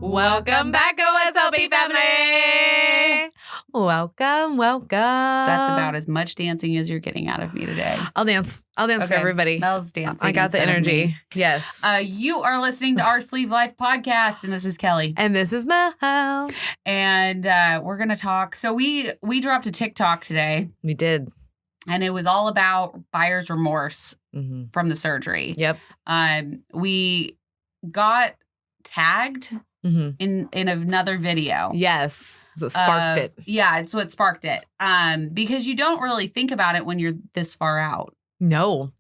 Welcome back, OSLP family. Welcome. That's about as much dancing as you're getting out of me today. I'll dance for everybody. Mel's dancing. I got the energy. Yes. You are listening to our Sleeve Life podcast, and this is Kelly. And this is Mel. And we're going to talk. So we dropped a TikTok today. We did. And it was all about buyer's remorse from the surgery. Yep. We got tagged in another video. Yes. So it sparked it. Yeah, it's what sparked it. Because you don't really think about it when you're this far out. No.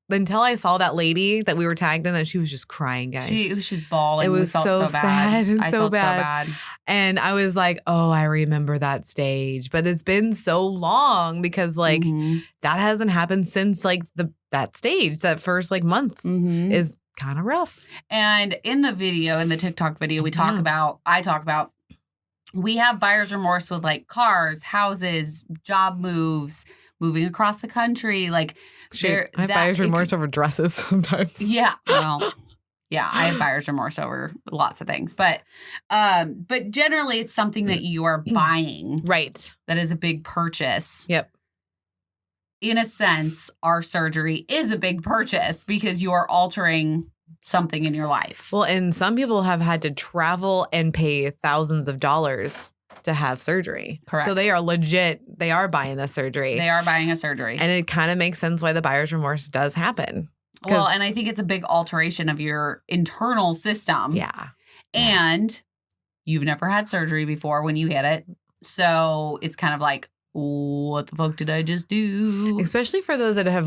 Until I saw that lady that we were tagged in, and she was just crying, guys. She was just bawling. It was so sad and so bad. And I was like, oh, I remember that stage. But it's been so long because that hasn't happened since that stage. That first month is kind of rough. And in the TikTok video, I talk about, we have buyer's remorse with cars, houses, job moves, moving across the country. I have buyer's remorse over dresses sometimes. Yeah. Well, yeah, I have buyer's remorse over lots of things. But generally it's something that you are buying. Right. That is a big purchase. Yep. In a sense, our surgery is a big purchase because you are altering something in your life. Well, and some people have had to travel and pay thousands of dollars to have surgery. Correct. So they are legit. They are buying the surgery. They are buying a surgery. And it kind of makes sense why the buyer's remorse does happen. Well, and I think it's a big alteration of your internal system. Yeah. And you've never had surgery before when you get it. So it's kind of like, what the fuck did I just do? Especially for those that have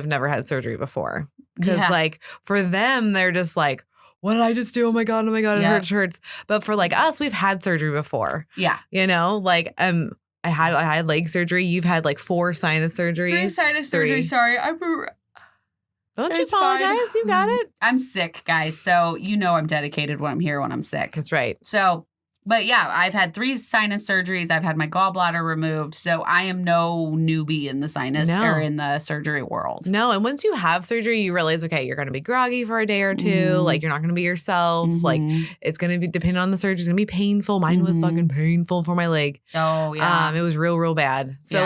never had surgery before. Because for them, they're just like, what did I just do? Oh my God, it hurts. But for us, we've had surgery before. Yeah. I had leg surgery. You've had 4 sinus surgeries. 3 sinus surgery. Sorry. Don't you apologize. Fine. You got it. I'm sick, guys. So I'm dedicated when I'm here when I'm sick. That's right. So, but yeah, I've had 3 sinus surgeries. I've had my gallbladder removed. So I am no newbie in the sinus or in the surgery world. No. And once you have surgery, you realize, okay, you're going to be groggy for a day or two. You're not going to be yourself. It's going to be depending on the surgery. It's going to be painful. Mine was fucking painful for my leg. Oh, yeah. It was real, real bad. So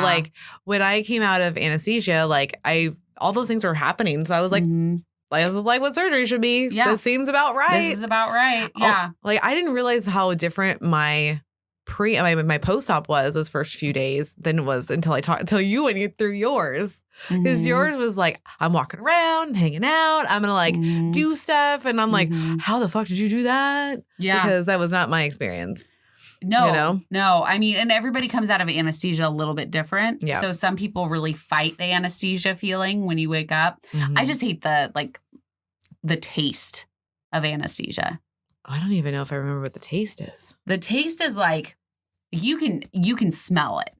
when I came out of anesthesia, all those things were happening. So I was like, this is what surgery should be. Yeah. This seems about right. This is about right. Yeah. I didn't realize how different my post-op was those first few days than it was until you went through yours. Because yours was I'm walking around, hanging out. I'm going to do stuff. And I'm like, how the fuck did you do that? Yeah. Because that was not my experience. No, no. I mean, and everybody comes out of anesthesia a little bit different. Yeah. So some people really fight the anesthesia feeling when you wake up. I just hate the taste of anesthesia. I don't even know if I remember what the taste is. The taste is you can smell it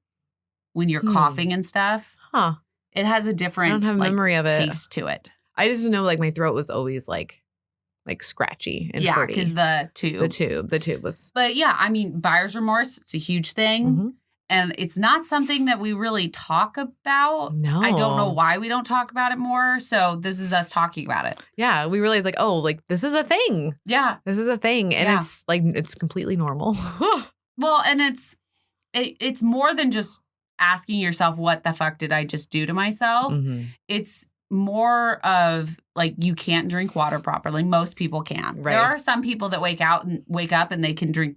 when you're coughing and stuff. Huh. It has a different I don't have memory of it. Taste to it. I just know my throat was always scratchy and hurty. Because the tube was. But yeah, I mean, buyer's remorse, it's a huge thing. And it's not something that we really talk about. No. I don't know why we don't talk about it more. So this is us talking about it. Yeah. We realize this is a thing. Yeah. This is a thing. And it's completely normal. Well, and it's more than just asking yourself, what the fuck did I just do to myself? It's more of you can't drink water properly. Most people can. Right. There are some people that wake up and they can drink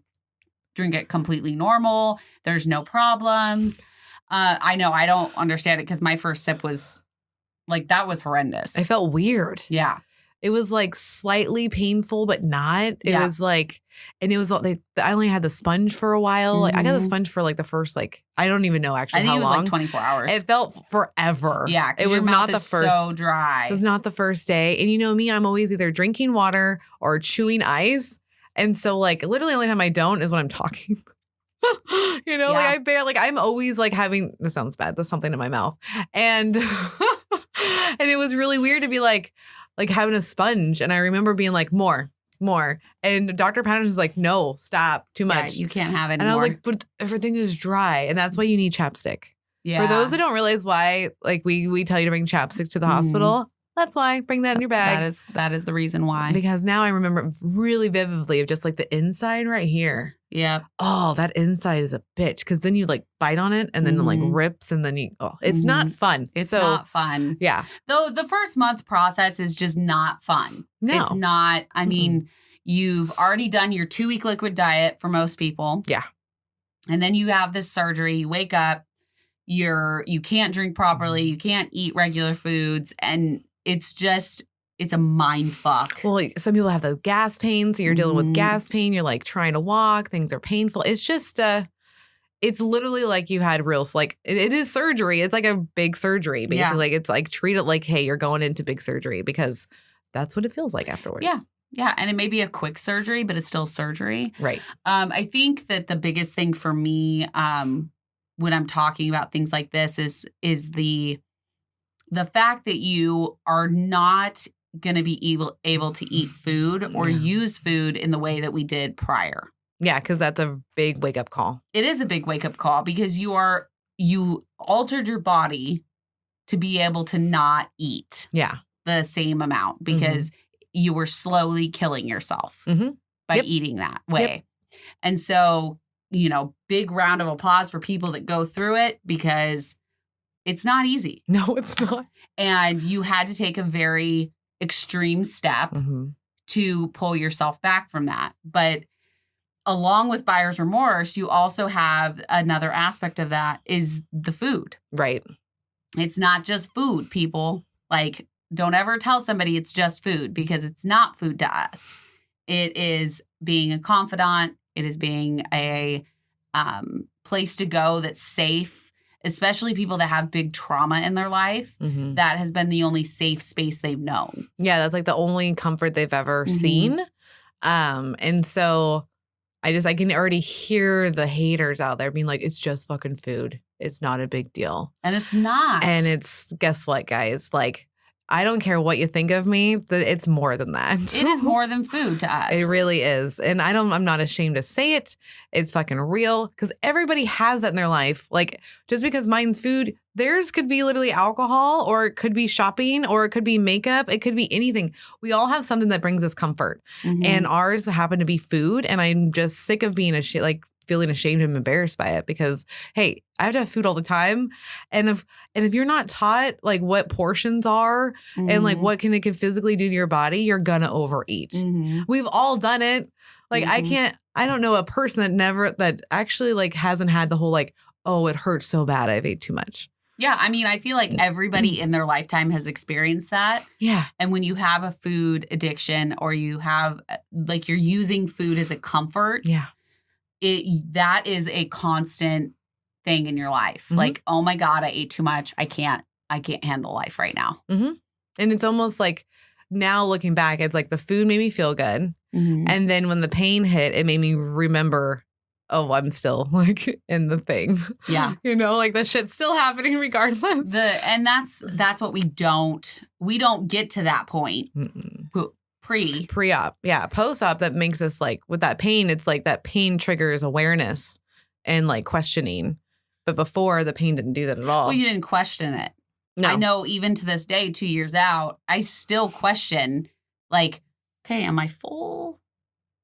it completely normal. There's no problems. I know I don't understand it because my first sip was that was horrendous. I felt weird. Yeah. It was slightly painful, but not. It was and it was I only had the sponge for a while. I got the sponge for the first I don't even know actually how long. I think it was 24 hours. It felt forever. Yeah, it was not the first. So dry. It was not the first day. And you know me, I'm always either drinking water or chewing ice. And so literally the only time I don't is when I'm talking. I barely I'm always having, this sounds bad, there's something in my mouth. And and it was really weird to be having a sponge. And I remember being more. And Dr. Patterson was like, no, stop, too much. Yeah, you can't have it anymore. And I was like, but everything is dry. And that's why you need chapstick. Yeah. For those that don't realize why, we tell you to bring chapstick to the hospital, That's why. Bring that in your bag. That is the reason why. Because now I remember really vividly of just like the inside right here. Yeah. Oh, that inside is a bitch. Because then you like bite on it and then it like rips and then it's not fun. It's not fun. Yeah. Though the first month process is just not fun. No. It's not. I mean, you've already done your 2-week liquid diet for most people. Yeah. And then you have this surgery. You wake up. You can't drink properly. You can't eat regular foods. And it's a mind fuck. Well, some people have the gas pain. So you're dealing with gas pain. You're like trying to walk. Things are painful. It's just, it's literally like you had it is surgery. It's like a big surgery. Basically, Yeah. like it's like treat it like, hey, you're going into big surgery because that's what it feels like afterwards. Yeah. Yeah. And it may be a quick surgery, but it's still surgery. Right. I think that the biggest thing for me, when I'm talking about things like this is the fact that you are not going to be able to eat food or use food in the way that we did prior. Yeah, because that's a big wake-up call. It is a big wake-up call because you altered your body to be able to not eat the same amount because you were slowly killing yourself by eating that way. Yep. And so, big round of applause for people that go through it because it's not easy. No, it's not. And you had to take a very extreme step to pull yourself back from that. But along with buyer's remorse, you also have another aspect of that is the food. Right. It's not just food, people. Like, don't ever tell somebody it's just food because it's not food to us. It is being a confidant. It is being a place to go that's safe, especially people that have big trauma in their life. That has been the only safe space they've known. Yeah, that's like the only comfort they've ever seen. And so I can already hear the haters out there being like, it's just fucking food. It's not a big deal. And it's not. And it's, guess what, guys? Like, I don't care what you think of me, but it's more than that. It is more than food to us. It really is. And I'm not ashamed to say it. It's fucking real because everybody has that in their life. Like, just because mine's food, theirs could be literally alcohol or it could be shopping or it could be makeup. It could be anything. We all have something that brings us comfort. And ours happen to be food. And I'm just sick of being feeling ashamed and embarrassed by it because, hey, I have to have food all the time. And if you're not taught like what portions are and like what it can physically do to your body, you're gonna overeat. We've all done it. Like I don't know a person that actually like hasn't had the whole like, oh, it hurts so bad I've ate too much. Yeah, I mean, I feel like everybody in their lifetime has experienced that. Yeah. And when you have a food addiction or you have like you're using food as a comfort. Yeah. That is a constant thing in your life. Like, oh my God, I ate too much. I can't handle life right now. And it's almost like now looking back, it's like the food made me feel good. And then when the pain hit, it made me remember, oh, I'm still like in the thing. Yeah. Like the shit's still happening regardless. And that's what we don't get to that point. Pre-op. Yeah. Post-op, that makes us like, with that pain, it's like that pain triggers awareness and like questioning. But before, the pain didn't do that at all. Well, you didn't question it. No. I know even to this day, 2 years out, I still question like, okay, am I full?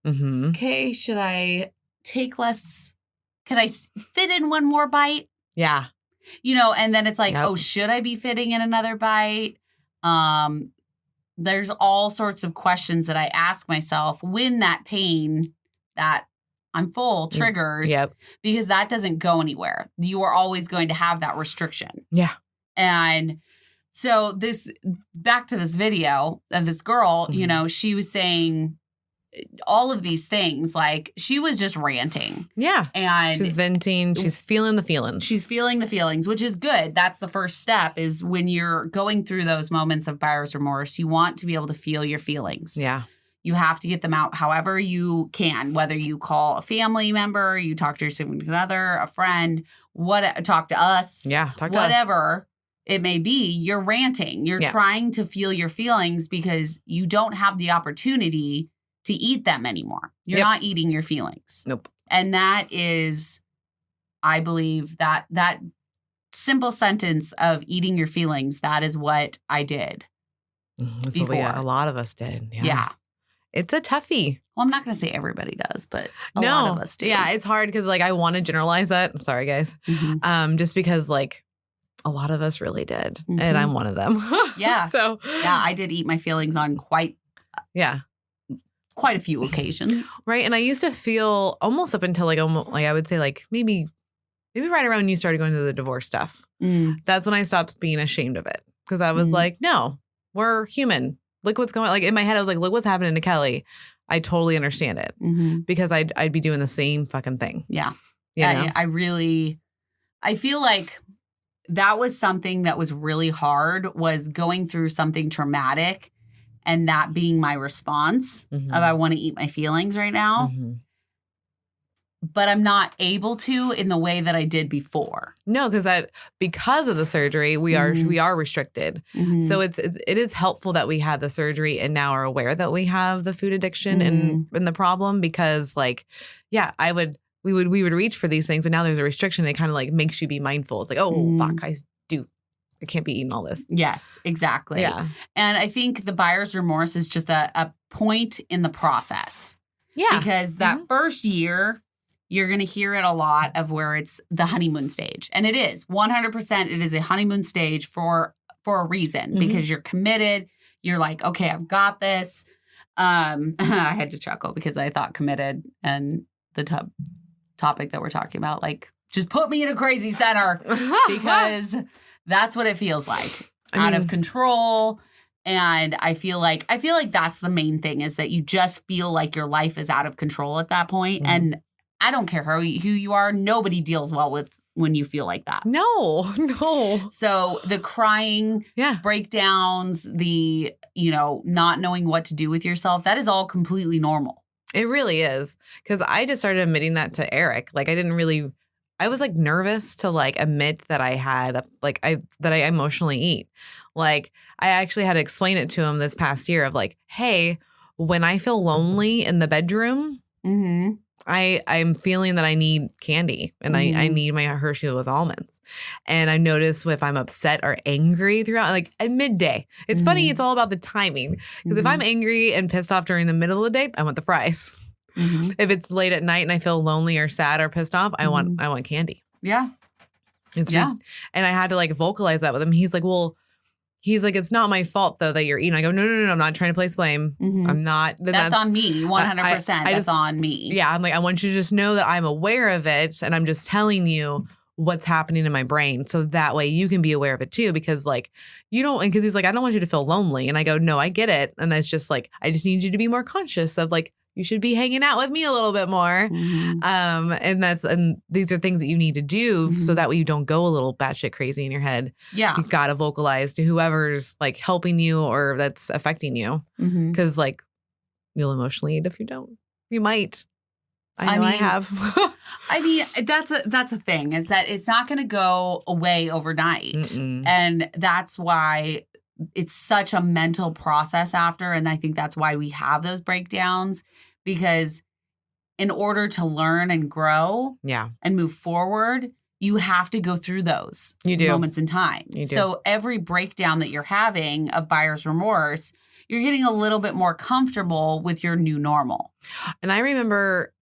Okay, should I take less? Could I fit in one more bite? Yeah. And then it's like, oh, should I be fitting in another bite? There's all sorts of questions that I ask myself when that pain that I'm full triggers because that doesn't go anywhere. You are always going to have that restriction. Yeah. And so back to this video of this girl, she was saying all of these things, like she was just ranting. Yeah. And she's venting. She's feeling the feelings. She's feeling the feelings, which is good. That's the first step is when you're going through those moments of buyer's remorse, you want to be able to feel your feelings. Yeah. You have to get them out however you can, whether you call a family member, you talk to your significant other, a friend, talk to us. Yeah. Talk to us. Whatever it may be, you're ranting. You're trying to feel your feelings because you don't have the opportunity to eat them anymore. You're not eating your feelings. Nope. And that is, I believe that simple sentence of eating your feelings, that is what I did. That's before. what a lot of us did. Yeah. It's a toughie. Well, I'm not going to say everybody does, but a lot of us do. Yeah, it's hard because like I want to generalize that. I'm sorry, guys. Just because like a lot of us really did, and I'm one of them. Yeah. So yeah, I did eat my feelings on quite a few occasions. Right, and I used to feel almost up until like almost like I would say like maybe right around when you started going through the divorce stuff. That's when I stopped being ashamed of it because I was like, no, we're human. Look what's going on. Like in my head, I was like, look what's happening to Kellie. I totally understand it because I'd be doing the same fucking thing. Yeah. You know? I feel like that was something that was really hard, was going through something traumatic and that being my response of I want to eat my feelings right now. But I'm not able to in the way that I did before. No, because of the surgery, we are restricted. So it is helpful that we had the surgery and now are aware that we have the food addiction and the problem because like, yeah, we would reach for these things, but now there's a restriction. And it kind of like makes you be mindful. It's like, oh fuck, I can't be eating all this. Yes, exactly. Yeah. And I think the buyer's remorse is just a point in the process. Yeah. Because that first year, you're going to hear it a lot of where it's the honeymoon stage. And it is 100%. It is a honeymoon stage for a reason because you're committed. You're like, okay, I've got this. I had to chuckle because I thought committed and the topic that we're talking about, like, just put me in a crazy center because that's what it feels like. Out of control. And I feel like that's the main thing is that you just feel like your life is out of control at that point. And I don't care who you are. Nobody deals well with when you feel like that. No. So the crying, breakdowns, the, not knowing what to do with yourself, that is all completely normal. It really is. Because I just started admitting that to Eric. Like I was like nervous to like admit that I had that I emotionally eat. Like I actually had to explain it to him this past year of like, hey, when I feel lonely in the bedroom, I'm feeling that I need candy and I need my Hershey with almonds. And I notice if I'm upset or angry throughout, like at midday. It's funny. It's all about the timing. Because if I'm angry and pissed off during the middle of the day, I want the fries. If it's late at night and I feel lonely or sad or pissed off, I want candy. Yeah. And I had to like vocalize that with him. He's like, it's not my fault though that you're eating. I go, no, I'm not trying to place blame. I'm not. That's on me, 100%. That's on me. Yeah, I'm like, I want you to just know that I'm aware of it and I'm just telling you what's happening in my brain. So that way you can be aware of it too. Because like, because he's like, I don't want you to feel lonely. And I go, no, I get it. And it's just like, I just need you to be more conscious of like, you should be hanging out with me a little bit more. And these are things that you need to do so that way you don't go a little batshit crazy in your head. Yeah. You've got to vocalize to whoever's like helping you or that's affecting you. Because like you'll emotionally eat if you don't. You might. I have. I mean, that's a thing is that it's not going to go away overnight. And that's why it's such a mental process after. And I think that's why we have those breakdowns, because in order to learn and grow and move forward, you have to go through those moments in time. So every breakdown that you're having of buyer's remorse, you're getting a little bit more comfortable with your new normal. And I remember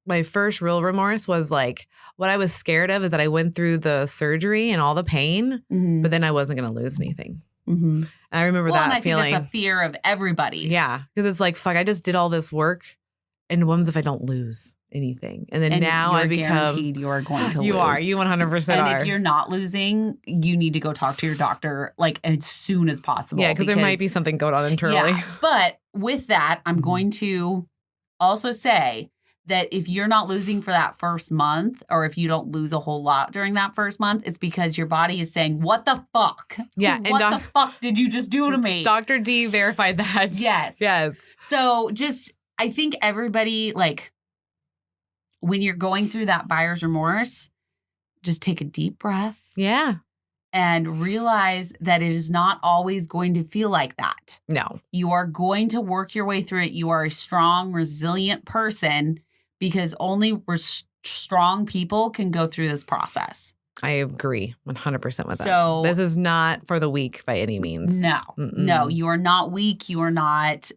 my first real remorse was like, what I was scared of is that I went through the surgery and all the pain, but then I wasn't going to lose anything. I remember that feeling. Think that's a fear of everybody's. Yeah, because it's like, fuck, I just did all this work, and what if I don't lose anything? And then now I become guaranteed you are going to lose. You 100% are. And if you're not losing, you need to go talk to your doctor like as soon as possible. Yeah, because there might be something going on internally. Yeah, but with that, I'm going to also say that if you're not losing for that first month, or if you don't lose a whole lot during that first month, it's because your body is saying, what the fuck? Yeah. What the fuck did you just do to me? Dr. D verified that. Yes. So I think everybody, like, when you're going through that buyer's remorse, just take a deep breath. Yeah. And realize that it is not always going to feel like that. No. You are going to work your way through it. You are a strong, resilient person, because only strong people can go through this process. yourself. I agree 100% with that. So this is not for the weak by any means. No, you are not weak. You are not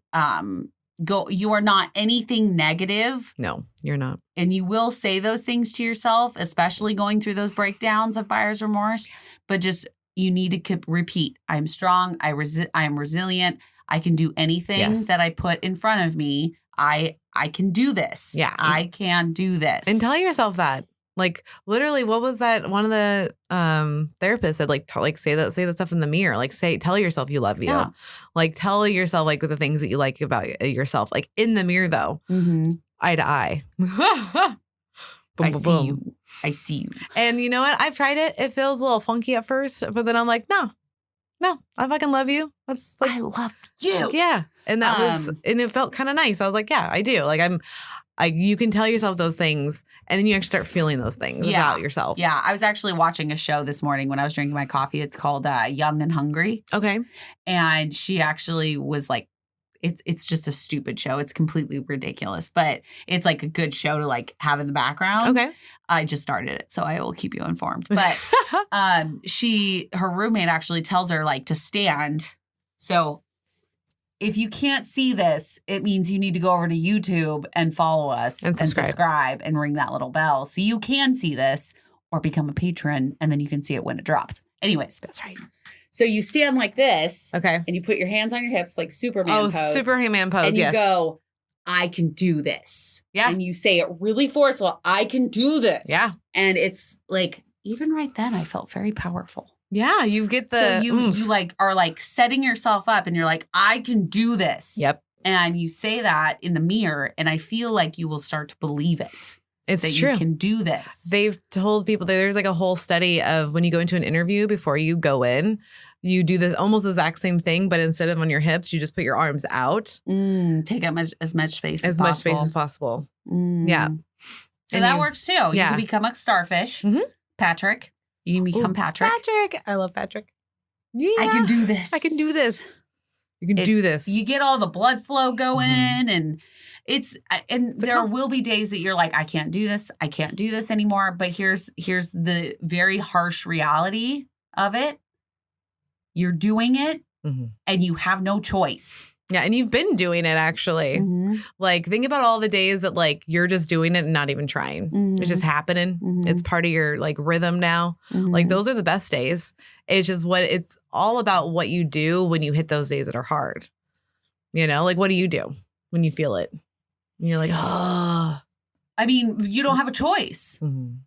you are not anything negative. No, you're not. And you will say those things to yourself, especially going through those breakdowns of buyer's remorse. But just you need to repeat. I'm strong. I am resilient. I can do anything that I put in front of me. I can do this. Yeah. I can do this. And tell yourself that. Like literally, what was that? One of the therapists said, like say that stuff in the mirror. Like tell yourself you love you. Yeah. Like tell yourself like the things that you like about yourself. Like in the mirror though, eye to eye. Boom, I see you. I see you. And you know what? I've tried it. It feels a little funky at first, but then I'm like, no, I fucking love you. That's like I love you. Yeah, and that was, and it felt kind of nice. I was like, yeah, I do. Like you can tell yourself those things, and then you actually start feeling those things about yourself. Yeah, I was actually watching a show this morning when I was drinking my coffee. It's called Young and Hungry. Okay. And she actually was like, it's just a stupid show. It's completely ridiculous, but it's like a good show to like have in the background. Okay. I just started it, so I will keep you informed. But her roommate actually tells her like to stand. So if you can't see this, it means you need to go over to YouTube and follow us and subscribe and ring that little bell so you can see this or become a patron, and then you can see it when it drops. Anyways. That's right. So you stand like this. Okay. And you put your hands on your hips like Superman pose. Oh, Superman pose, and you go, I can do this. Yeah. And you say it really forceful. I can do this. Yeah. And it's like, even right then, I felt very powerful. Yeah, you get the So you like are like setting yourself up and you're like, I can do this. Yep. And you say that in the mirror, and I feel like you will start to believe it. It's that true. You can do this. They've told people that there's like a whole study of when you go into an interview before you go in, you do this almost the exact same thing, but instead of on your hips, you just put your arms out. Take up as much space as possible. As much space as possible. Yeah. So that works too. You can become a starfish. Patrick. You can become Patrick. Patrick. I love Patrick. Yeah. I can do this. I can do this. You can do this. You get all the blood flow going, and there will be days that you're like, I can't do this. I can't do this anymore. But here's the very harsh reality of it. You're doing it, and you have no choice. Yeah, and you've been doing it actually. Like, think about all the days that like you're just doing it and not even trying. It's just happening. It's part of your like rhythm now. Like those are the best days. It's just it's all about what you do when you hit those days that are hard. You know, like what do you do when you feel it? And you're like, oh. I mean, you don't have a choice.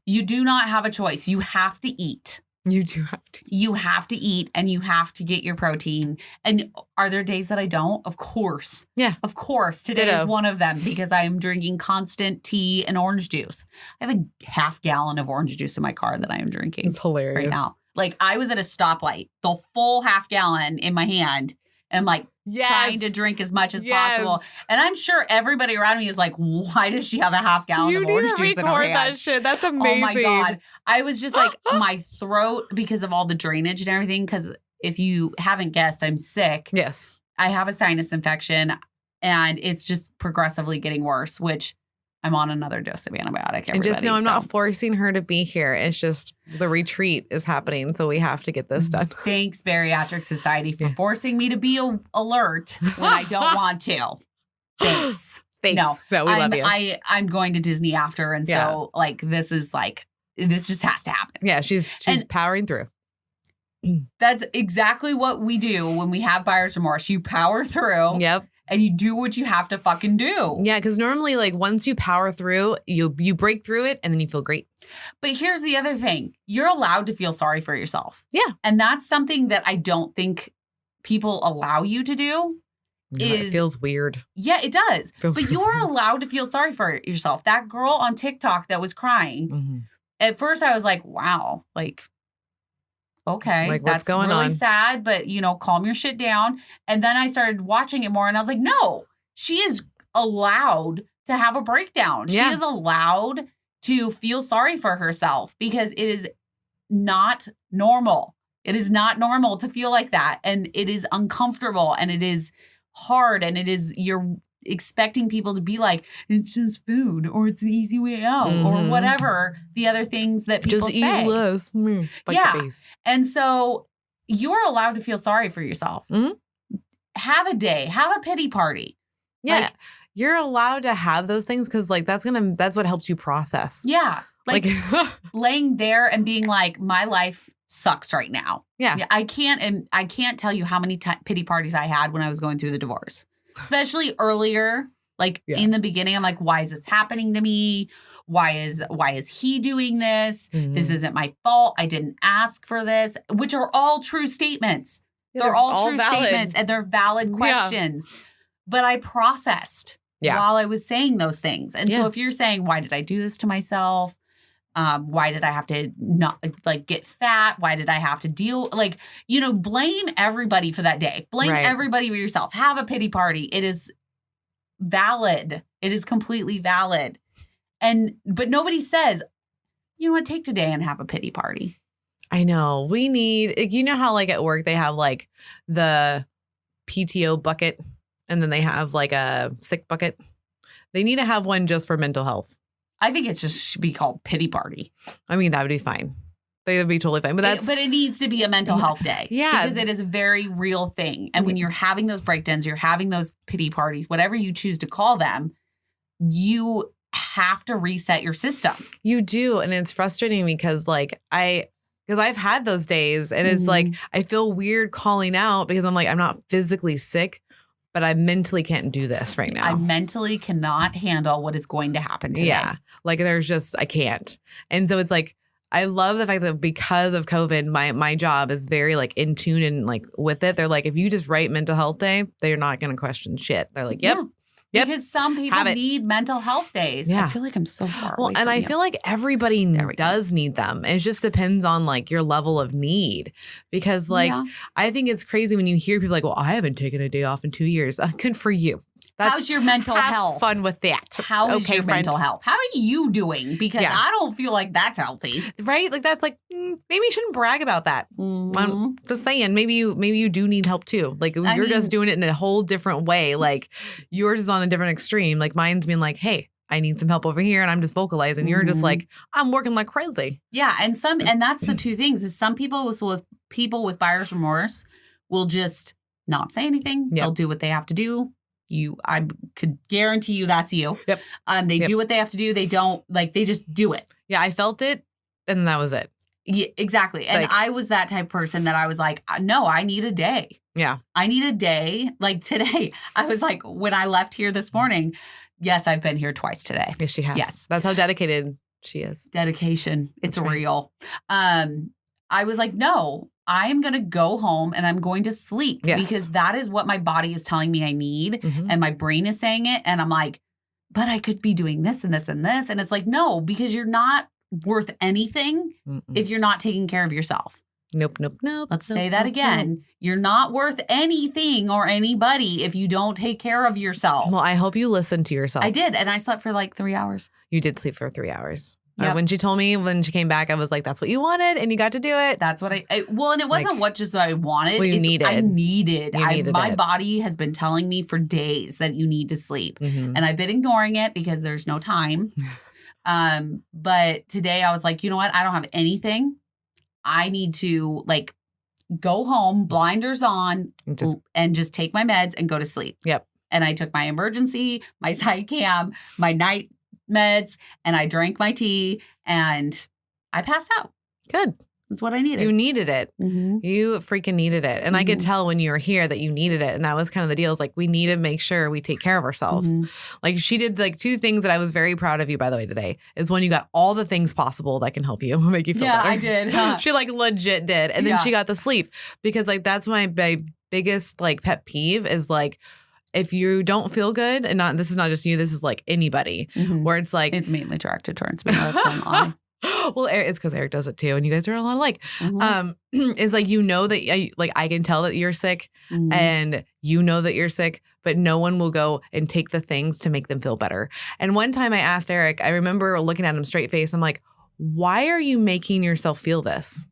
You do not have a choice. You have to eat. You do have to. You have to eat, and you have to get your protein. And are there days that I don't? Of course. Yeah. Of course. Today is one of them because I am drinking constant tea and orange juice. I have a half gallon of orange juice in my car that I am drinking. It's hilarious. Right now. Like I was at a stoplight, the full half gallon in my hand, and I'm like trying to drink as much as possible. And I'm sure everybody around me is like, why does she have a half gallon of orange juice in her hand? That shit. That's amazing. Oh my God. I was just like, my throat, because of all the drainage and everything, because if you haven't guessed, I'm sick. Yes. I have a sinus infection, and it's just progressively getting worse, which I'm on another dose of antibiotic. And just know I'm not forcing her to be here. It's just the retreat is happening. So we have to get this done. Thanks, Bariatric Society, for forcing me to be alert when I don't want to. Thanks. No, we love you. I'm going to Disney after. And so like, this just has to happen. Yeah, she's powering through. That's exactly what we do when we have buyer's remorse. You power through. Yep. And you do what you have to fucking do. Yeah, because normally, like, once you power through, you break through it, and then you feel great. But here's the other thing. You're allowed to feel sorry for yourself. Yeah. And that's something that I don't think people allow you to do. It feels weird. Yeah, it does. But you're weird. allowed to feel sorry for yourself. That girl on TikTok that was crying, at first I was like, wow, like, okay, like, what's that's going really on? sad, but, calm your shit down. And then I started watching it more, and I was like, no, she is allowed to have a breakdown. Yeah. She is allowed to feel sorry for herself because it is not normal. It is not normal to feel like that. And it is uncomfortable, and it is hard, and it is expecting people to be like, it's just food or it's the easy way out or whatever the other things that people just say. Just eat less. Yeah. And so you're allowed to feel sorry for yourself. Have a day. Have a pity party. Yeah. Like, you're allowed to have those things because like that's what helps you process. Yeah. Like laying there and being like, my life sucks right now. Yeah. I can't tell you how many pity parties I had when I was going through the divorce. Especially earlier, like in the beginning, I'm like, why is this happening to me? Why is he doing this? This isn't my fault. I didn't ask for this, which are all true statements. Yeah, they're all true statements and they're valid questions. But I processed while I was saying those things. And so if you're saying, why did I do this to myself? Why did I have to not like get fat? Why did I have to deal blame everybody for that day. Blame everybody with yourself. Have a pity party. It is valid. It is completely valid. But nobody says, you know what, take today and have a pity party. I know. We need, you know how like at work they have like the PTO bucket and then they have like a sick bucket. They need to have one just for mental health. I think it just should be called pity party. I mean, that would be fine. They would be totally fine. But it needs to be a mental health day. Yeah. Because it is a very real thing. And when you're having those breakdowns, you're having those pity parties, whatever you choose to call them, you have to reset your system. You do. And it's frustrating because because I've had those days and it's like, I feel weird calling out because I'm like, I'm not physically sick, but I mentally can't do this right now. I mentally cannot handle what is going to happen today. Yeah. Like I can't. And so it's like, I love the fact that because of COVID, my job is very like in tune and like with it. They're like, if you just write mental health day, they're not going to question shit. They're like, yep. Yeah. Because some people need mental health days. Yeah. I feel like I'm so far away from I feel like everybody does need them. It just depends on like your level of need. Because I think it's crazy when you hear people like, well, I haven't taken a day off in 2 years. Good for you. How's your mental health? Have fun with that. How is your mental health? How are you doing? Because I don't feel like that's healthy. Right? Like that's like, maybe you shouldn't brag about that. I'm just saying, maybe you do need help too. Like you're just doing it in a whole different way. Like yours is on a different extreme. Like mine's being like, hey, I need some help over here. And I'm just vocalizing. You're just like, I'm working like crazy. Yeah. And that's the two things is some people with buyer's remorse will just not say anything. Yep. They'll do what they have to do. I could guarantee you that's you. Yep. They do what they have to do. They don't they just do it. Yeah. I felt it and that was it. Yeah, exactly. And I was that type of person that I was like, no, I need a day. Yeah. I need a day. Like today, I was like, when I left here this morning, yes, I've been here twice today. Yes, she has. Yes. That's how dedicated she is. Dedication. It's real. I was like, no, I'm going to go home and I'm going to sleep because that is what my body is telling me I need. And my brain is saying it. And I'm like, but I could be doing this and this and this. And it's like, no, because you're not worth anything if you're not taking care of yourself. Nope. Let's say that again. You're not worth anything or anybody if you don't take care of yourself. Well, I hope you listen to yourself. I did. And I slept for like 3 hours. You did sleep for 3 hours. Yep. When she told me when she came back, I was like, that's what you wanted and you got to do it. That's what and it wasn't what I wanted. Well, you needed. I needed. My body has been telling me for days that you need to sleep. And I've been ignoring it because there's no time. But today I was like, you know what? I don't have anything. I need to go home, blinders on, and just take my meds and go to sleep. Yep. And I took my emergency, my Zicam, my night meds, and I drank my tea, and I passed out. Good. That's what I needed. You needed it. You freaking needed it. And I could tell when you were here that you needed it. And that was kind of the deal. It's like, we need to make sure we take care of ourselves. Like she did 2 things that I was very proud of you, by the way, today. Is one, you got all the things possible that can help you, make you feel better. Yeah, I did. Huh? She legit did. And then she got the sleep because that's my biggest pet peeve is if you don't feel good, and this is not just you, this is anybody, where it's it's mainly directed towards me. That's an lie. Well, it's because Eric does it too, and you guys are a lot alike. It's that I can tell that you're sick, and you know that you're sick, but no one will go and take the things to make them feel better. And one time I asked Eric, I remember looking at him straight face, I'm like, why are you making yourself feel this?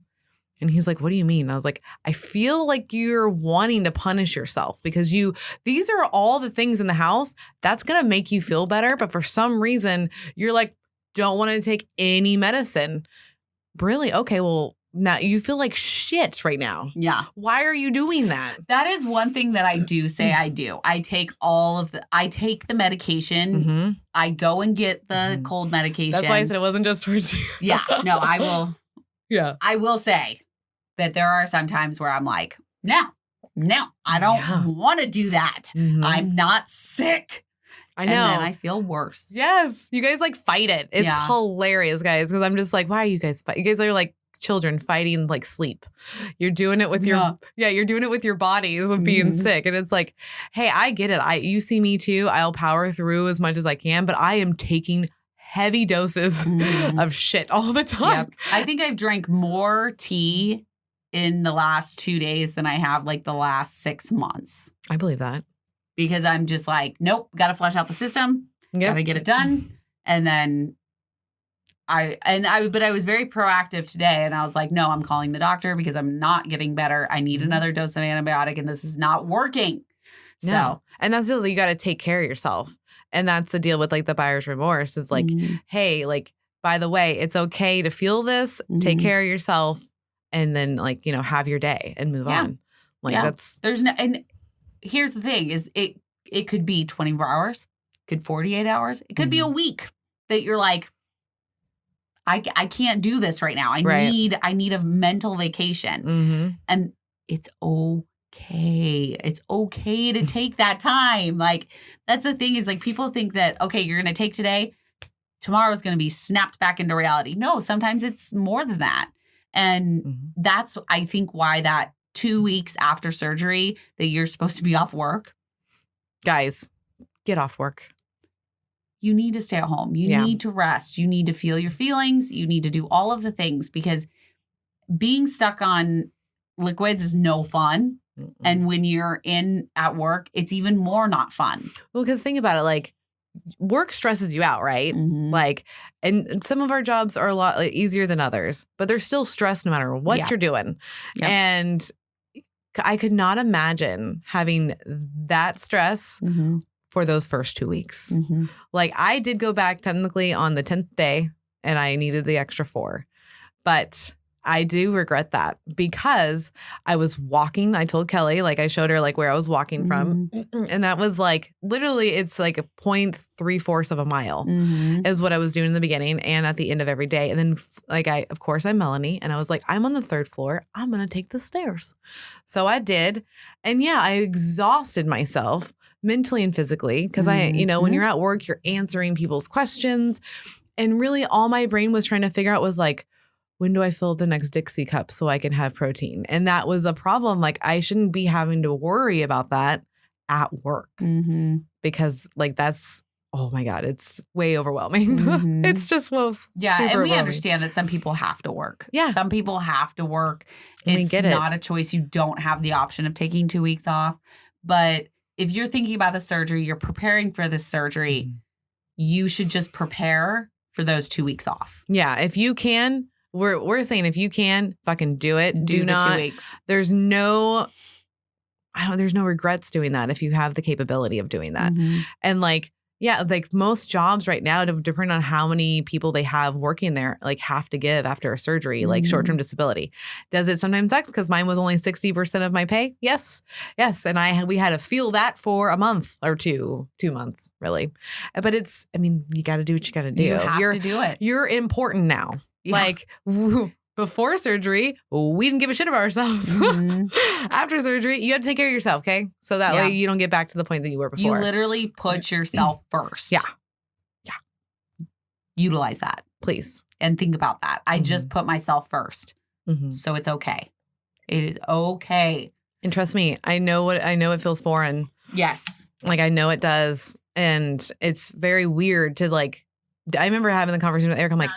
And he's like, what do you mean? I was like, I feel like you're wanting to punish yourself because these are all the things in the house that's going to make you feel better. But for some reason, you're like, don't want to take any medicine. Really? Okay, well, now you feel like shit right now. Yeah. Why are you doing that? That is one thing that I do say I do. I take the medication. Mm-hmm. I go and get the cold medication. That's why I said it wasn't just for you. Yeah. No, I will. Yeah. I will say that there are some times where I'm like, no, I don't want to do that. Mm-hmm. I'm not sick. I know. And then I feel worse. Yes. You guys like fight it. It's hilarious, guys. Because I'm just like, why are you guys fighting? You guys are like children fighting like sleep. You're doing it with you're doing it with your bodies of being sick. And it's like, hey, I get it. You see me too. I'll power through as much as I can, but I am taking heavy doses of shit all the time. Yep. I think I've drank more tea in the last 2 days than I have like the last 6 months. I believe that. Because I'm just like, nope, got to flush out the system. Got to get it done. And then but I was very proactive today and I was like, no, I'm calling the doctor because I'm not getting better. I need another dose of antibiotic and this is not working. No. So, and that's the deal. You got to take care of yourself. And that's the deal with like the buyer's remorse. It's like, hey, like, by the way, it's okay to feel this, take care of yourself, and then like, have your day and move on. Like and here's the thing is it could be 24 hours, could 48 hours. It could be a week that you're like, I can't do this right now. I need a mental vacation. And it's okay. It's okay to take that time. Like, that's the thing is like people think that, okay, you're going to take today, tomorrow's going to be snapped back into reality. No, sometimes it's more than that. And that's, I think, why that 2 weeks after surgery that you're supposed to be off work. Guys, get off work. You need to stay at home. You need to rest. You need to feel your feelings. You need to do all of the things because being stuck on liquids is no fun. And when you're at work, it's even more not fun. Well, because think about it, like work stresses you out, right? Like, and some of our jobs are a lot easier than others, but there's still stress no matter what you're doing. Yep. And I could not imagine having that stress for those first 2 weeks. Like I did go back technically on the 10th day and I needed the extra 4, but I do regret that because I was walking. I told Kelly, like I showed her like where I was walking from. And that was like, literally it's like a 0.3 of a mile is what I was doing in the beginning and at the end of every day. And then like of course I'm Melanie and I was like, I'm on the 3rd floor. I'm going to take the stairs. So I did. And I exhausted myself mentally and physically because when you're at work, you're answering people's questions. And really all my brain was trying to figure out was like, when do I fill the next Dixie cup so I can have protein? And that was a problem. Like I shouldn't be having to worry about that at work because like that's, oh my God, it's way overwhelming. It's just and we understand that some people have to work. Yeah. Some people have to work. It's not a choice. You don't have the option of taking 2 weeks off. But if you're thinking about the surgery, you're preparing for this surgery, you should just prepare for those 2 weeks off. Yeah. If you can, we're saying if you can, fucking do it. Do not. 2 weeks. There's no regrets doing that if you have the capability of doing that. And like, like most jobs right now, depending on how many people they have working there, like have to give after a surgery, like short-term disability. Does it sometimes suck? Because mine was only 60% of my pay. Yes. And we had to feel that for a month or 2 months, really. But you got to do what you got to do. You have to do it. You're important now. Yeah. Like before surgery, we didn't give a shit about ourselves. After surgery, you had to take care of yourself, okay? So that way you don't get back to the point that you were before. You literally put yourself first. Yeah. Utilize that. Please. And think about that. I just put myself first. So it's okay. It is okay. And trust me, I know it feels foreign. Yes. Like I know it does. And it's very weird to like, I remember having the conversation with Eric. I'm like,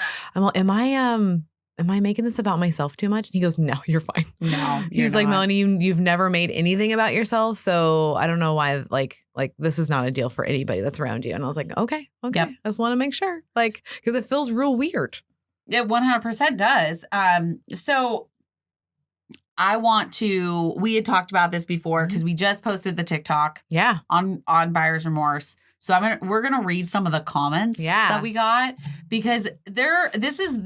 am I making this about myself too much? And he goes, no, you're fine. No, he's like, Melanie, you've never made anything about yourself. So I don't know why, like this is not a deal for anybody that's around you. And I was like, okay. Yep. I just want to make sure, because it feels real weird. It 100% does. So we had talked about this before because we just posted the TikTok on buyer's remorse. So we're gonna read some of the comments that we got because this is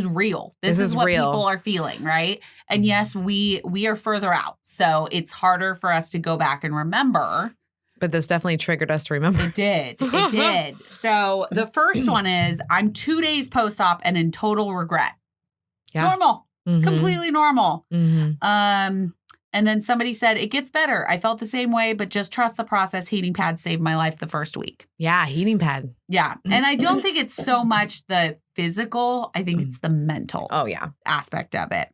real. This is what real. People are feeling, right? And yes, we are further out, so it's harder for us to go back and remember. But this definitely triggered us to remember. It did. It did. So the first one is I'm 2 days post-op and in total regret. Yeah. Normal. Mm-hmm. Completely normal. Mm-hmm. And then somebody said, it gets better. I felt the same way, but just trust the process. Heating pad saved my life the first week. Yeah, heating pad. Yeah. And I don't think it's so much the physical. I think it's the mental aspect of it.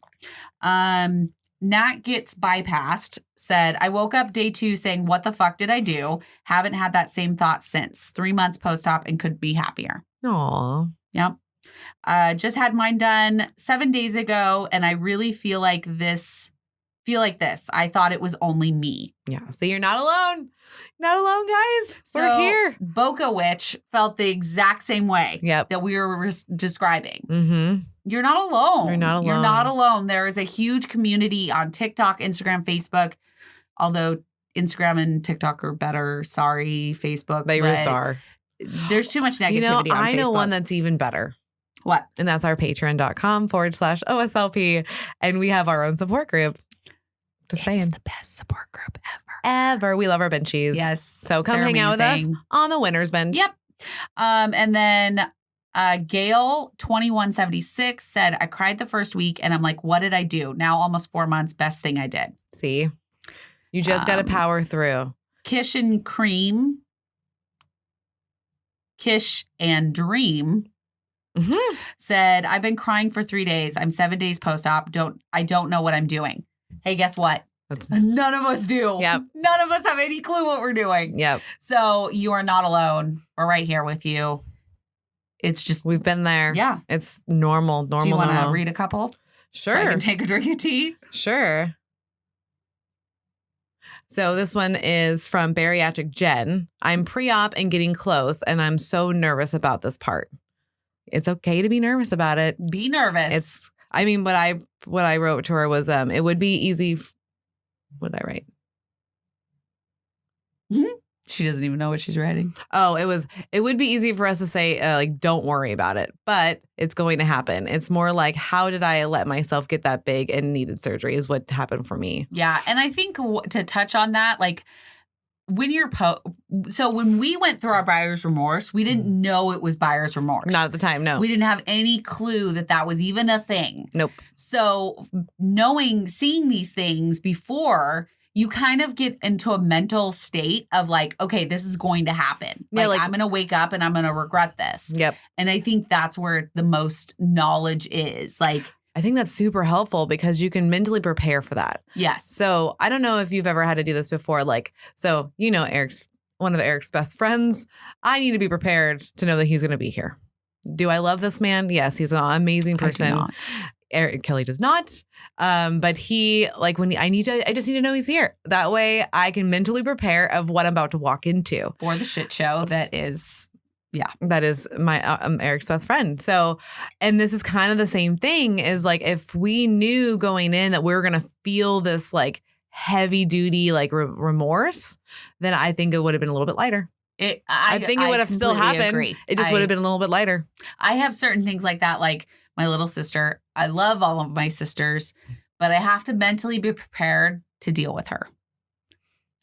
Nat Gets Bypassed said, I woke up day 2 saying, what the fuck did I do? Haven't had that same thought since. 3 months post-op and could be happier. Aw. Yep. Just had mine done 7 days ago, and I really feel like this. I thought it was only me. Yeah. So you're not alone. Not alone, guys. So we're here. Boca Witch felt the exact same way that we were describing. Mm-hmm. You're not alone. You're not alone. You're not alone. There is a huge community on TikTok, Instagram, Facebook. Although Instagram and TikTok are better. Sorry, Facebook. They just are. There's too much negativity on Facebook. I know one that's even better. What? And that's our patreon.com/OSLP. And we have our own support group. Just saying. It's the best support group ever. We love our benchies. Yes. So come hang out with us on the winner's bench. Yep. And then Gail 2176 said, I cried the first week and I'm like, what did I do? Now almost 4 months. Best thing I did. See, you just got to power through. Kish and Dream said, I've been crying for 3 days. I'm 7 days post-op. I don't know what I'm doing. Hey, guess what? None of us do. Yep. None of us have any clue what we're doing. Yep. So you are not alone. We're right here with you. It's just. We've been there. Yeah. It's normal. Do you want to read a couple? Sure. So I can take a drink of tea? Sure. So this one is from Bariatric Jen. I'm pre-op and getting close, and I'm so nervous about this part. It's okay to be nervous about it. Be nervous. What I wrote to her was, it would be easy. What did I write? She doesn't even know what she's writing. Oh, it would be easy for us to say, don't worry about it, but it's going to happen. It's more like, how did I let myself get that big and needed surgery is what happened for me. Yeah. And I think to touch on that, like, when you're so when we went through our buyer's remorse, we didn't know it was buyer's remorse. Not at the time, no. We didn't have any clue that was even a thing. Nope. So seeing these things before, you kind of get into a mental state of like, okay, this is going to happen. Yeah, I'm going to wake up and I'm going to regret this. Yep. And I think that's where the most knowledge is. Like, I think that's super helpful because you can mentally prepare for that. Yes. So I don't know if you've ever had to do this before. Like, so, Eric's one of Eric's best friends. I need to be prepared to know that he's going to be here. Do I love this man? Yes, he's an amazing person. I do not. Kelly does not. But he, like, I just need to know he's here. That way I can mentally prepare of what I'm about to walk into. For the shit show that is. Yeah. That is my Eric's best friend. So, and this is kind of the same thing is like, if we knew going in that we were going to feel this like heavy duty, like remorse, then I think it would have been a little bit lighter. I think it would have still happened. Agree. It just would have been a little bit lighter. I have certain things like that. Like my little sister, I love all of my sisters, but I have to mentally be prepared to deal with her.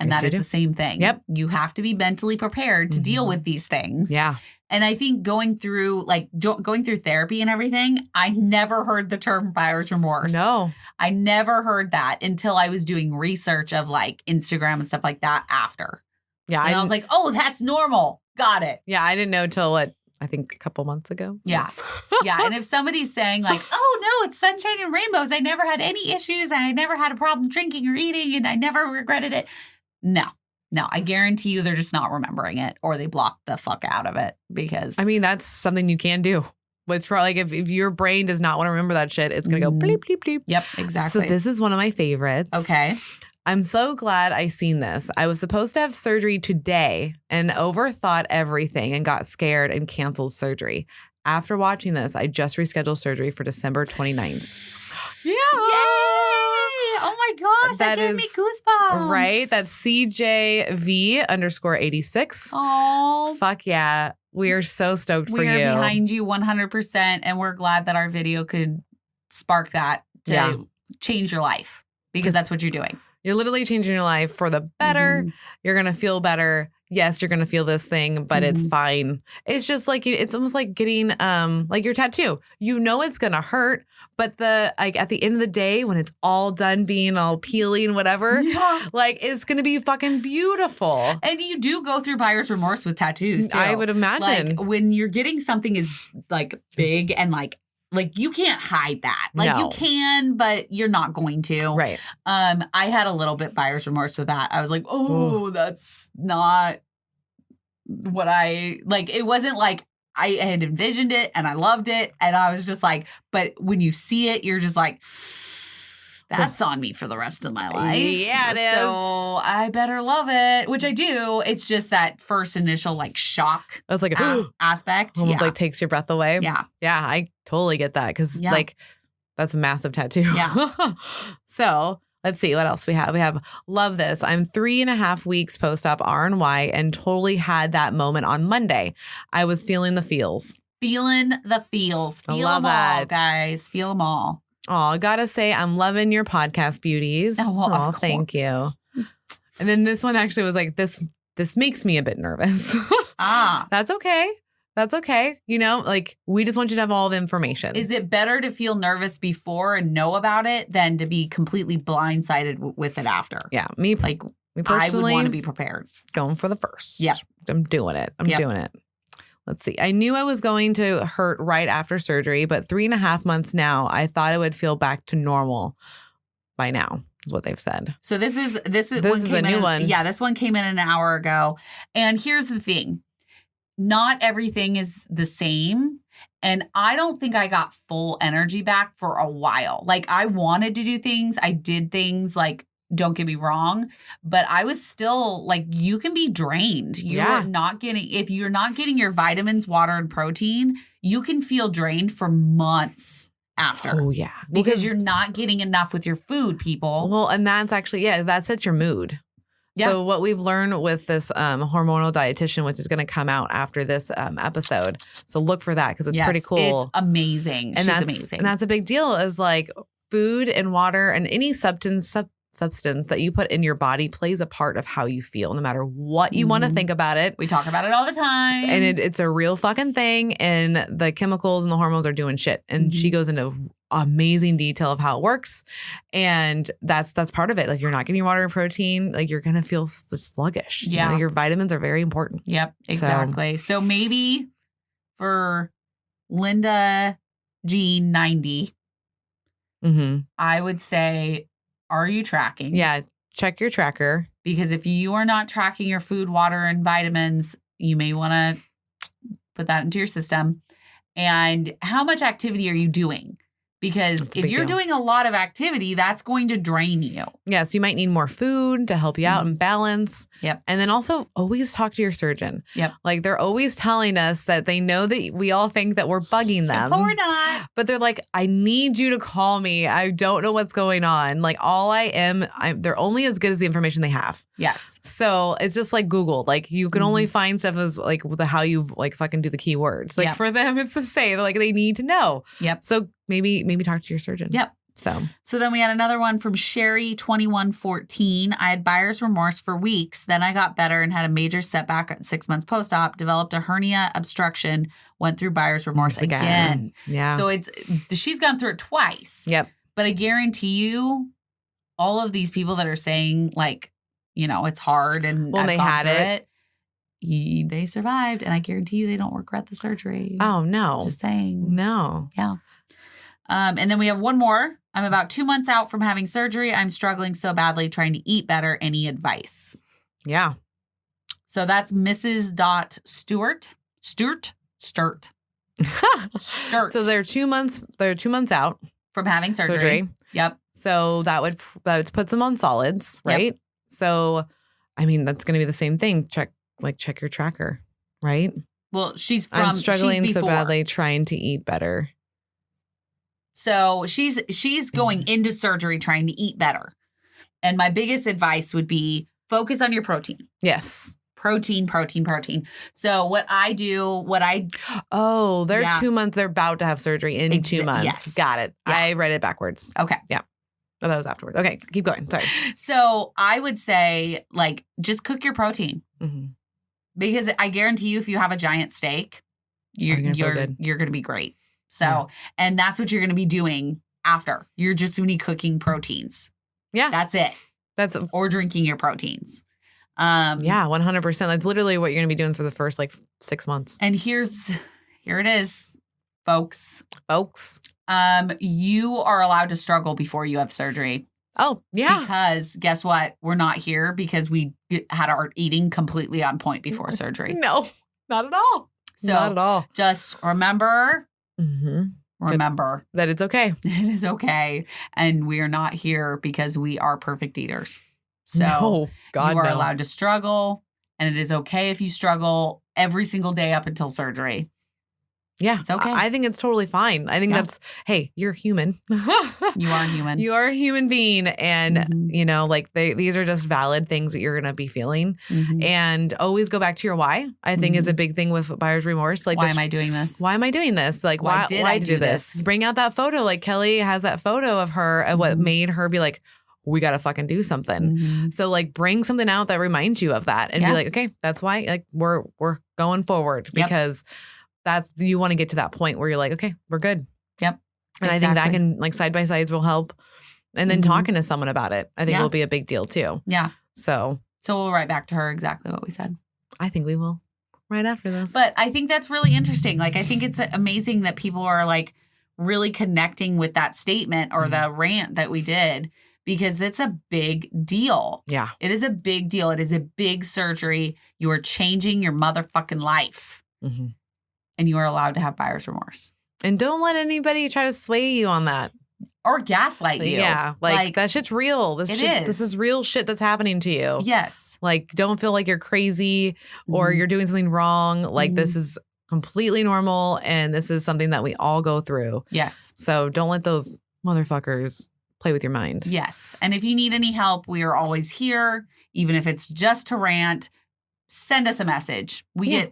And that is the same thing. Yep. You have to be mentally prepared to deal with these things. Yeah. And I think going through therapy and everything, I never heard the term buyer's remorse. No. I never heard that until I was doing research of like Instagram and stuff like that after. Yeah. And I was like, oh, that's normal. Got it. Yeah. I didn't know till I think a couple months ago. Yeah. Yeah. And if somebody's saying like, oh, no, it's sunshine and rainbows. I never had any issues. And I never had a problem drinking or eating. And I never regretted it. No, I guarantee you they're just not remembering it or they block the fuck out of it because. I mean, that's something you can do. But like if your brain does not want to remember that shit, it's going to go bleep, bleep, bleep. Yep, exactly. So this is one of my favorites. Okay. I'm so glad I seen this. I was supposed to have surgery today and overthought everything and got scared and canceled surgery. After watching this, I just rescheduled surgery for December 29th. Yeah. Yay! Oh my gosh, that gave me goosebumps. Right? That's CJV_86. Oh. Fuck yeah. We are so stoked for you. We are behind you 100%. And we're glad that our video could spark that to change your life, because that's what you're doing. You're literally changing your life for the better. Mm-hmm. You're going to feel better. Yes, you're going to feel this thing, but it's fine. It's just like, it's almost like getting like your tattoo. You know it's going to hurt, but at the end of the day, when it's all done being all peeling, whatever, like it's going to be fucking beautiful. And you do go through buyer's remorse with tattoos too. I would imagine. Like when you're getting something is like big and like you can't hide that. Like you can, but you're not going to. Right. I had a little bit buyer's remorse with that. I was like, that's not what I like. It wasn't like I had envisioned it and I loved it. And I was just like, but when you see it, you're just like, that's on me for the rest of my life. Yeah, it is. So I better love it, which I do. It's just that first initial like shock. I was like, aspect. Almost like takes your breath away. Yeah. Yeah, I totally get that because like that's a massive tattoo. Yeah. So let's see what else we have. We have love this. I'm 3.5 weeks post-op RNY and totally had that moment on Monday. I was feeling the feels. Feeling the feels. Feel love them all, that. guys. Feel them all. Oh, I gotta say, I'm loving your podcast beauties. Oh, well, of thank you. And then this one actually was like, this makes me a bit nervous. That's okay. That's okay. You know, like we just want you to have all the information. Is it better to feel nervous before and know about it than to be completely blindsided with it after? Yeah. Me personally, I would want to be prepared. Going for the first. Yeah. I'm doing it. I'm doing it. Let's see. I knew I was going to hurt right after surgery, but 3.5 months now, I thought it would feel back to normal by now, is what they've said. So this is a new one. Yeah, this one came in an hour ago. And here's the thing. Not everything is the same. And I don't think I got full energy back for a while. Like I wanted to do things. I did things like, don't get me wrong, but I was still like, you can be drained. If you're not getting your vitamins, water, and protein, you can feel drained for months after. Oh, yeah. Because you're not getting enough with your food, people. Well, and that's actually, that sets your mood. Yeah. So what we've learned with this hormonal dietitian, which is going to come out after this episode. So look for that because it's pretty cool. It's amazing. She's amazing. And that's a big deal is like food and water and any substance that you put in your body plays a part of how you feel, no matter what you want to think about it. We talk about it all the time. And it's a real fucking thing. And the chemicals and the hormones are doing shit. And she goes into amazing detail of how it works. And that's part of it. Like you're not getting your water and protein, like you're going to feel sluggish. Yeah. You know, your vitamins are very important. Yep, exactly. So maybe for Linda G90, I would say, are you tracking? Yeah. Check your tracker. Because if you are not tracking your food, water, and vitamins, you may want to put that into your system. And how much activity are you doing? Because if you're doing a lot of activity, that's going to drain you. Yeah, so you might need more food to help you out and balance. Yep. And then also always talk to your surgeon. Yep. Like they're always telling us that they know that we all think that we're bugging them. But we're not. But they're like, I need you to call me. I don't know what's going on. Like they're only as good as the information they have. Yes. So it's just like Google. Like you can only find stuff as like how you like fucking do the keywords. Like for them, it's the same. Like they need to know. Yep. So maybe talk to your surgeon. Yep. So then we had another one from Sherry2114. I had buyer's remorse for weeks. Then I got better and had a major setback at 6 months post-op, developed a hernia obstruction, went through buyer's remorse again. Yeah. So she's gone through it twice. Yep. But I guarantee you, all of these people that are saying like, you know, it's hard and they had it. They survived. And I guarantee you they don't regret the surgery. Oh, no. Just saying. No. Yeah. And then we have one more. I'm about 2 months out from having surgery. I'm struggling so badly trying to eat better. Any advice? Yeah. So that's Mrs. Stewart. Sturt. So they're 2 months. They're 2 months out from having surgery. Yep. So that puts them on solids, right? Yep. So, I mean, that's going to be the same thing. Check your tracker, right? Well, I'm struggling so badly trying to eat better. So she's going into surgery trying to eat better. And my biggest advice would be focus on your protein. Yes. Protein. So what I do, they're 2 months. They're about to have surgery in 2 months. Yes. Got it. Yeah. I read it backwards. Okay. Yeah. Oh, that was afterwards. Okay. Keep going. Sorry. So I would say like, just cook your protein because I guarantee you, if you have a giant steak, you're going to be great. So, and that's what you're going to be doing after. You're just going to be cooking proteins. Yeah. That's it. Or drinking your proteins. 100%. That's literally what you're going to be doing for the first 6 months. And here it is, folks. You are allowed to struggle before you have surgery. Oh, yeah. Because guess what? We're not here because we had our eating completely on point before surgery. No, not at all. So not at all. Just remember, remember that it's okay. It is okay. And we are not here because we are perfect eaters. So you are allowed to struggle, and it is okay if you struggle every single day up until surgery. Yeah. It's okay. I think it's totally fine. I think hey, you're human. You are human. You are a human being. And, these are just valid things that you're going to be feeling. And always go back to your why. I think is a big thing with buyer's remorse. Like, why am I doing this? Why am I doing this? Like, why did I do this? Bring out that photo. Like Kellie has that photo of her and what made her be like, we got to fucking do something. So bring something out that reminds you of that and be like, okay, that's why we're going forward because you want to get to that point where you're like, okay, we're good. Yep. And I think that can side by sides will help. And then talking to someone about it, I think will be a big deal too. Yeah. So we'll write back to her exactly what we said. I think we will right after this. But I think that's really interesting. I think it's amazing that people are really connecting with that statement or the rant that we did. Because that's a big deal. Yeah. It is a big deal. It is a big surgery. You are changing your motherfucking life. And you are allowed to have buyer's remorse. And don't let anybody try to sway you on that. Or gaslight you. Yeah. That shit's real. This is real shit that's happening to you. Yes. Don't feel like you're crazy or you're doing something wrong. This is completely normal. And this is something that we all go through. Yes. So don't let those motherfuckers play with your mind. Yes. And if you need any help, we are always here. Even if it's just to rant, send us a message. We get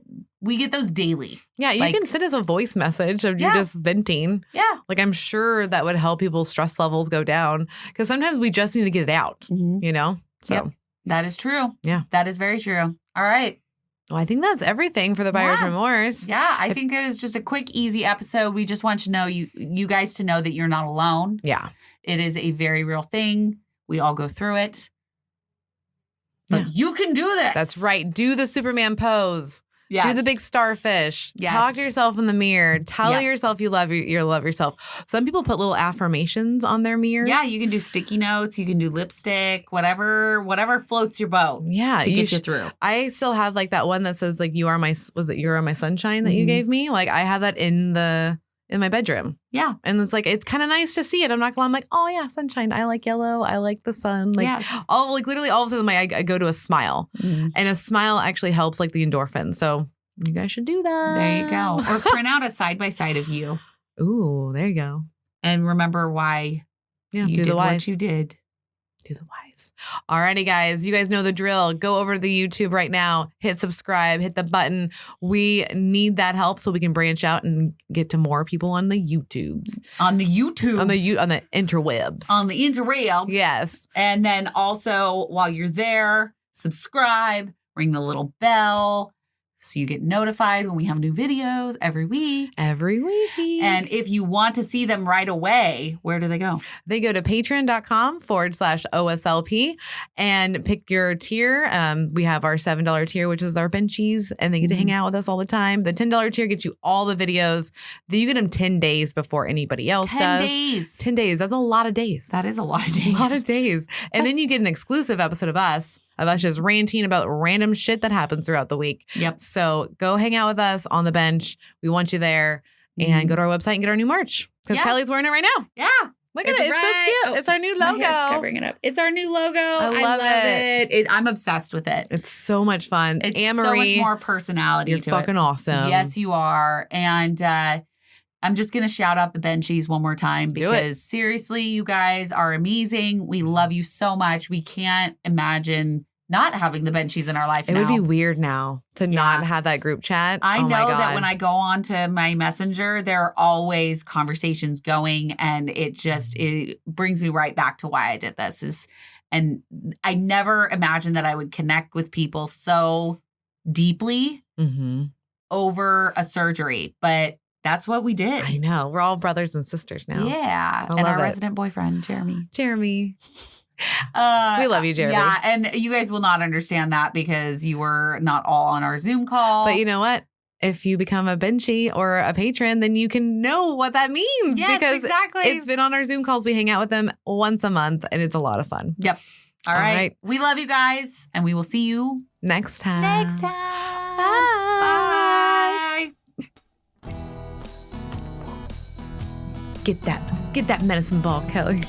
those daily. Yeah, you can send us a voice message of you just venting. Yeah. I'm sure that would help people's stress levels go down because sometimes we just need to get it out, So that is true. Yeah. That is very true. All right. Well, I think that's everything for the buyer's remorse. Yeah, I think it was just a quick, easy episode. We just want to know you guys to know that you're not alone. Yeah. It is a very real thing. We all go through it. But you can do this. That's right. Do the Superman pose. Yes. Do the big starfish. Yes. Talk to yourself in the mirror. Tell yourself you love yourself. Some people put little affirmations on their mirrors. Yeah, you can do sticky notes. You can do lipstick. Whatever floats your boat. Yeah, to get you through. I still have that one that says you are my sunshine that you gave me. I have that in my bedroom. Yeah. And it's kind of nice to see it. I'm not gonna, I'm oh yeah, sunshine. I like yellow. I like the sun. Literally all of a sudden I go to a smile. And a smile actually helps the endorphin. So you guys should do that. There you go. Or print out a side-by-side of you. Ooh, there you go. And remember why you did what you did. Do the wise. Alrighty, guys. You guys know the drill. Go over to the YouTube right now. Hit subscribe. Hit the button. We need that help so we can branch out and get to more people on the YouTubes. On the YouTube. On the interwebs. On the interwebs. Yes. And then also, while you're there, subscribe. Ring the little bell. So you get notified when we have new videos every week. Every week. And if you want to see them right away, where do they go? They go to patreon.com/OSLP and pick your tier. We have our $7 tier, which is our benchies, and they get to hang out with us all the time. The $10 tier gets you all the videos. You get them 10 days before anybody else does. 10 days. 10 days. That's a lot of days. That is a lot of days. A lot of days. And then you get an exclusive episode of us just ranting about random shit that happens throughout the week. Yep. So go hang out with us on the bench. We want you there. And go to our website and get our new merch. Because Kellie's wearing it right now. Yeah. Look at it. It's so cute. Oh, it's our new logo. My hair's covering it up. It's our new logo. I love it. I'm obsessed with it. It's so much fun. It's so much more personality to it. You're fucking awesome. Yes, you are. And I'm just going to shout out the benchies one more time because seriously, you guys are amazing. We love you so much. We can't imagine not having the benchies in our life now. It would be weird now to not have that group chat. I know that when I go on to my messenger, there are always conversations going, and it brings me right back to why I did this. And I never imagined that I would connect with people so deeply over a surgery, but that's what we did. I know. We're all brothers and sisters now. Yeah. And our resident boyfriend, Jeremy. We love you, Jeremy. Yeah, and you guys will not understand that because you were not all on our Zoom call. But you know what? If you become a benchie or a patron, then you can know what that means. Yes, because exactly. It's been on our Zoom calls. We hang out with them once a month, and it's a lot of fun. Yep. All right. We love you guys, and we will see you next time. Bye. Get that medicine ball, Kellie.